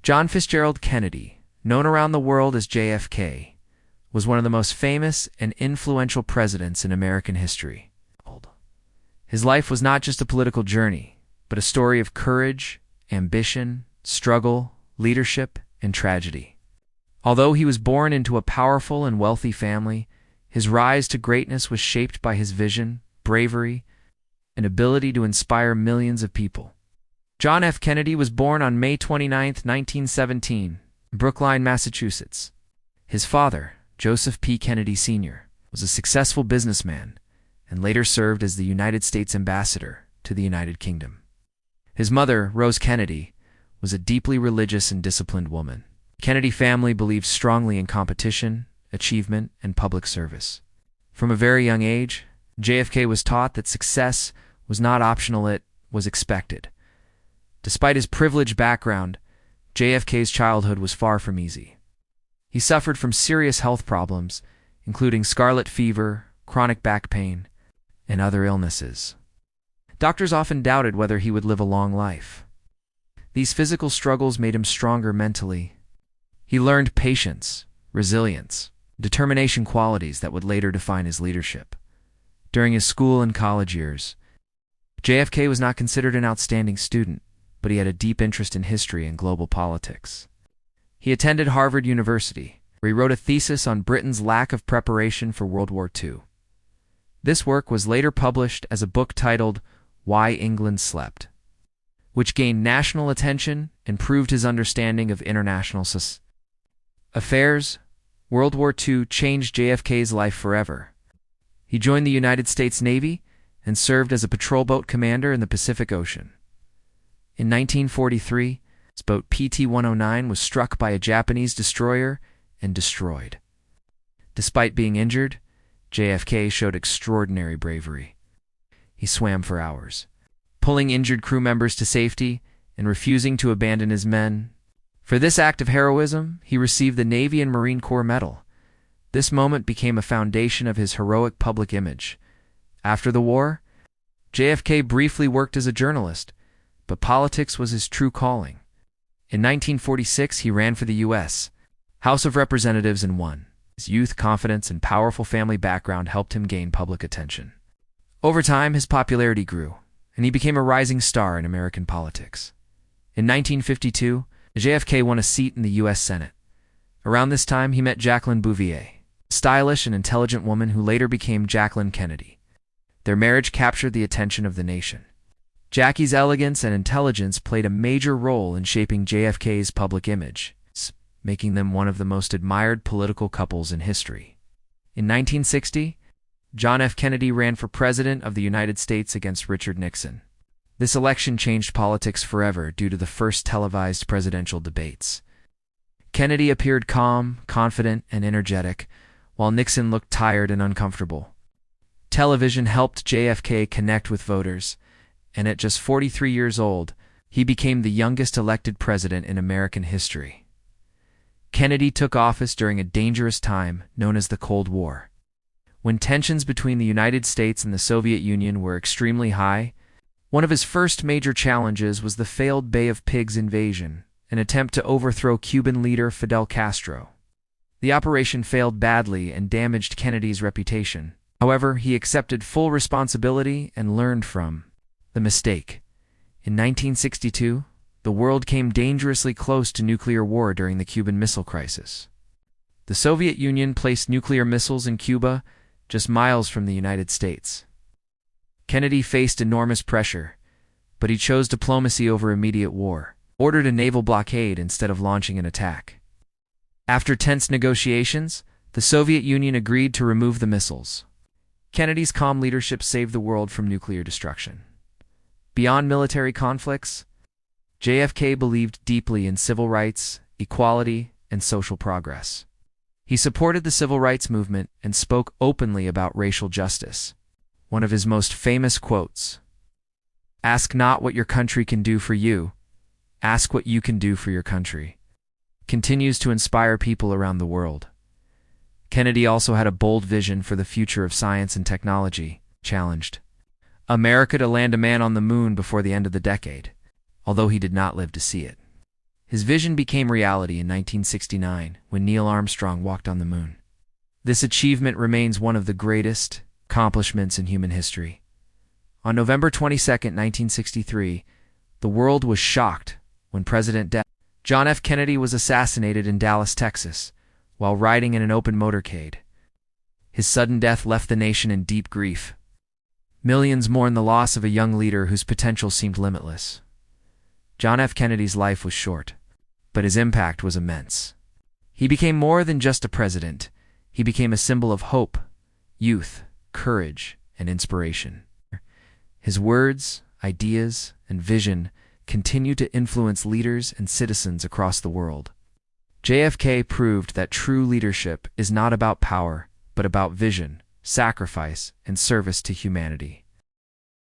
John Fitzgerald Kennedy, known around the world as JFK, was one of the most famous and influential presidents in American history. His life was not just a political journey, but a story of courage, ambition, struggle, leadership, and tragedy. Although he was born into a powerful and wealthy family, his rise to greatness was shaped by his vision, bravery, and ability to inspire millions of people. John F. Kennedy was born on May 29, 1917, in Brookline, Massachusetts. His father, Joseph P. Kennedy Sr., was a successful businessman and later served as the United States ambassador to the United Kingdom. His mother, Rose Kennedy, was a deeply religious and disciplined woman. The Kennedy family believed strongly in competition, achievement, and public service. From a very young age, JFK was taught that success was not optional, it was expected. Despite his privileged background, JFK's childhood was far from easy. He suffered from serious health problems, including scarlet fever, chronic back pain, and other illnesses. Doctors often doubted whether he would live a long life. These physical struggles made him stronger mentally. He learned patience, resilience, determination, qualities that would later define his leadership. During his school and college years, JFK was not considered an outstanding student, but he had a deep interest in history and global politics. He attended Harvard University, where he wrote a thesis on Britain's lack of preparation for World War II. This work was later published as a book titled Why England Slept, which gained national attention and proved his understanding of international affairs. World War II changed JFK's life forever. He joined the United States Navy and served as a patrol boat commander in the Pacific Ocean. In 1943, his boat PT-109 was struck by a Japanese destroyer and destroyed. Despite being injured, JFK showed extraordinary bravery. He swam for hours, pulling injured crew members to safety and refusing to abandon his men. For this act of heroism, he received the Navy and Marine Corps Medal. This moment became a foundation of his heroic public image. After the war, JFK briefly worked as a journalist, but politics was his true calling. In 1946, he ran for the U.S. House of Representatives and won. His youth, confidence, and powerful family background helped him gain public attention. Over time, his popularity grew, and he became a rising star in American politics. In 1952, JFK won a seat in the U.S. Senate. Around this time, he met Jacqueline Bouvier, a stylish and intelligent woman who later became Jacqueline Kennedy. Their marriage captured the attention of the nation. Jackie's elegance and intelligence played a major role in shaping JFK's public image, making them one of the most admired political couples in history. In 1960, John F. Kennedy ran for President of the United States against Richard Nixon. This election changed politics forever due to the first televised presidential debates. Kennedy appeared calm, confident, and energetic, while Nixon looked tired and uncomfortable. Television helped JFK connect with voters, and at just 43 years old, he became the youngest elected president in American history. Kennedy took office during a dangerous time known as the Cold War. When tensions between the United States and the Soviet Union were extremely high, one of his first major challenges was the failed Bay of Pigs invasion, an attempt to overthrow Cuban leader Fidel Castro. The operation failed badly and damaged Kennedy's reputation. However, he accepted full responsibility and learned from the mistake. In 1962, the world came dangerously close to nuclear war during the Cuban Missile Crisis. The Soviet Union placed nuclear missiles in Cuba, just miles from the United States. Kennedy faced enormous pressure, but he chose diplomacy over immediate war, ordered a naval blockade instead of launching an attack. After tense negotiations, the Soviet Union agreed to remove the missiles. Kennedy's calm leadership saved the world from nuclear destruction. Beyond military conflicts, JFK believed deeply in civil rights, equality, and social progress. He supported the civil rights movement and spoke openly about racial justice. One of his most famous quotes, "Ask not what your country can do for you, ask what you can do for your country," continues to inspire people around the world. Kennedy also had a bold vision for the future of science and technology, challenged America to land a man on the moon before the end of the decade, although he did not live to see it. His vision became reality in 1969 when Neil Armstrong walked on the moon. This achievement remains one of the greatest accomplishments in human history. On November 22, 1963, the world was shocked when President John F. Kennedy was assassinated in Dallas, Texas, while riding in an open motorcade. His sudden death left the nation in deep grief. Millions mourned the loss of a young leader whose potential seemed limitless. John F. Kennedy's life was short, but his impact was immense. He became more than just a president. He became a symbol of hope, youth, courage, and inspiration. His words, ideas, and vision continue to influence leaders and citizens across the world. JFK proved that true leadership is not about power, but about vision, sacrifice, and service to humanity.